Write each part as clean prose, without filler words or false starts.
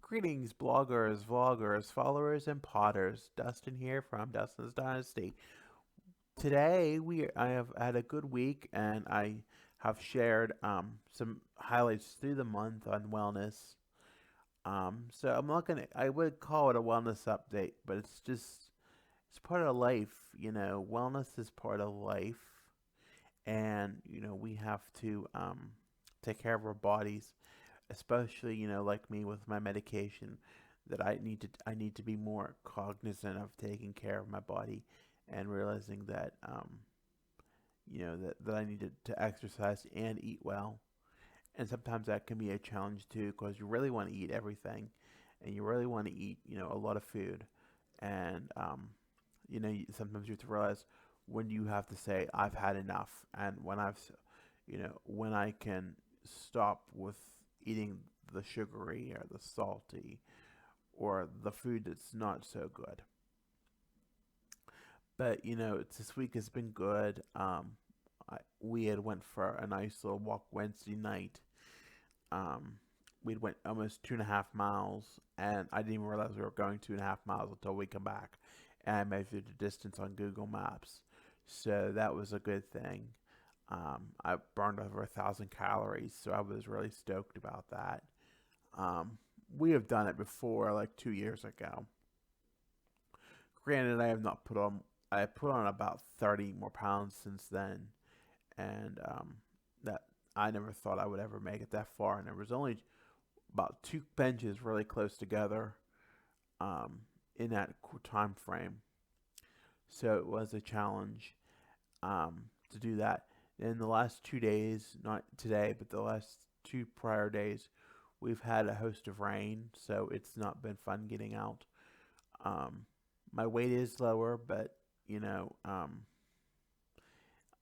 Greetings, bloggers, vloggers, followers, and potters. Dustin here from Dustin's Dynasty. Today, I have had a good week, and I have shared some highlights through the month on wellness. So I'm not gonna. I would call it a wellness update, but it's part of life. Wellness is part of life, and we have to take care of our bodies, especially like me with my medication, that I need to be more cognizant of taking care of my body, and realizing that that I need to exercise and eat well. And sometimes that can be a challenge too, because you really want to eat everything, and you really want to eat a lot of food. And sometimes you have to realize when you have to say I've had enough, and when I can stop with eating the sugary or the salty or the food that's not so good. But this week has been good. We had went for a nice little walk Wednesday night. Um, we went almost 2.5 miles, and I didn't even realize we were going 2.5 miles until we come back, and I measured the distance on Google Maps. So that was a good thing. I burned over 1,000 calories, so I was really stoked about that. Um, we have done it before, like 2 years ago. Granted, I have not put on. I put on about 30 more pounds since then, and that I never thought I would ever make it that far. And there was only about two benches really close together um, in that time frame, so it was a challenge to do that. In the last 2 days, not today, but the last two prior days, we've had a host of rain, so it's not been fun getting out. Um, my weight is lower, but you know, um,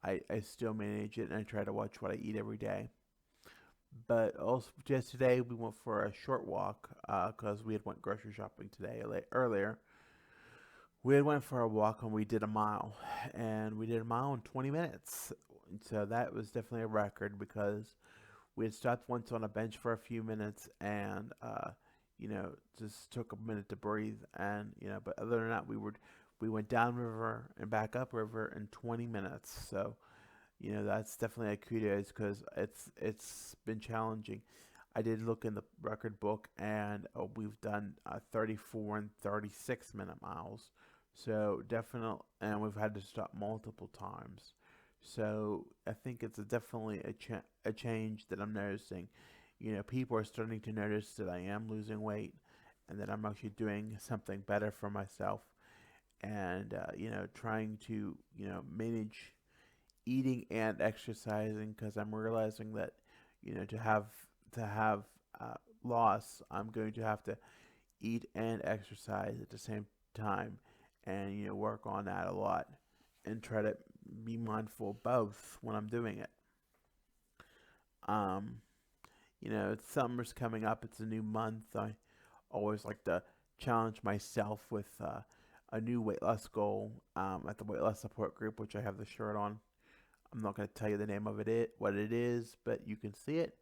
I still manage it, and I try to watch what I eat every day. But also, just today we went for a short walk because we had went grocery shopping today earlier. We had went for a walk and we did a mile, and we did a mile in 20 minutes. So that was definitely a record because we had stopped once on a bench for a few minutes, and just took a minute to breathe. And but other than that, we went down river and back up river in 20 minutes. So that's definitely a kudos because it's been challenging. I did look in the record book, and we've done 34 and 36-minute miles. So definitely, and we've had to stop multiple times. So I think it's definitely a change that I'm noticing. People are starting to notice that I am losing weight, and that I'm actually doing something better for myself, and trying to manage eating and exercising, because I'm realizing that to have loss, I'm going to have to eat and exercise at the same time, and work on that a lot, and try to be mindful of both when I'm doing it. Um, Summer's coming up. It's a new month. I always like to challenge myself with a new weight loss goal at the weight loss support group, which I have the shirt on. I'm not going to tell you the name of what it is, but you can see it.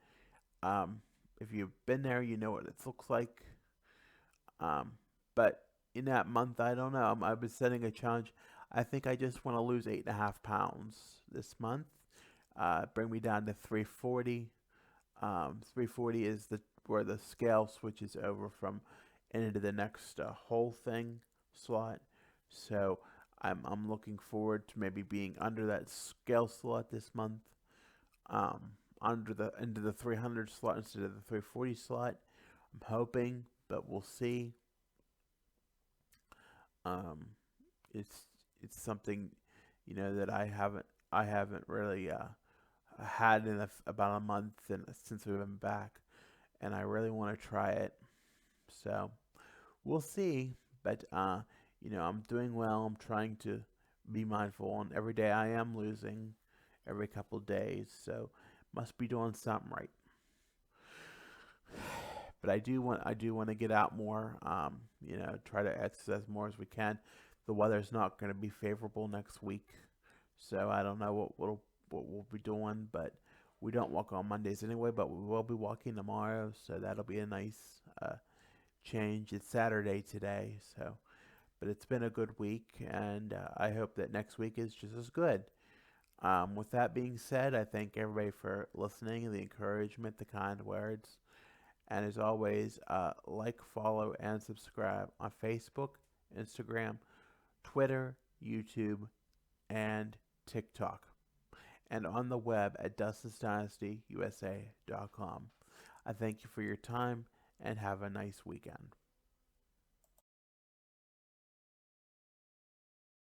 Um, if you've been there, you know what it looks like. Um, but in that month, I don't know. I've been setting a challenge. I think I just want to lose 8.5 pounds this month. Bring me down to 340. 340 is the where the scale switches over from into the next whole thing slot. So I'm looking forward to maybe being under that scale slot this month. Under the into the 300 slot instead of the 340 slot. I'm hoping, but we'll see. Um, it's it's something that I haven't really had in about a month since we've been back, and I really want to try it. So we'll see. But I'm doing well. I'm trying to be mindful, and every day I am losing every couple of days. So must be doing something right. But I do want to get out more. Try to exercise more as we can. The weather's not going to be favorable next week, so I don't know what we'll be doing. But we don't walk on Mondays anyway. But we will be walking tomorrow, so that'll be a nice change. It's Saturday today, so but it's been a good week, and I hope that next week is just as good. With that being said, I thank everybody for listening, the encouragement, the kind words, and as always, like, follow, and subscribe on Facebook, Instagram, Twitter, YouTube, and TikTok, and on the web at Dustin'sDynastyUSA.com. I thank you for your time and have a nice weekend.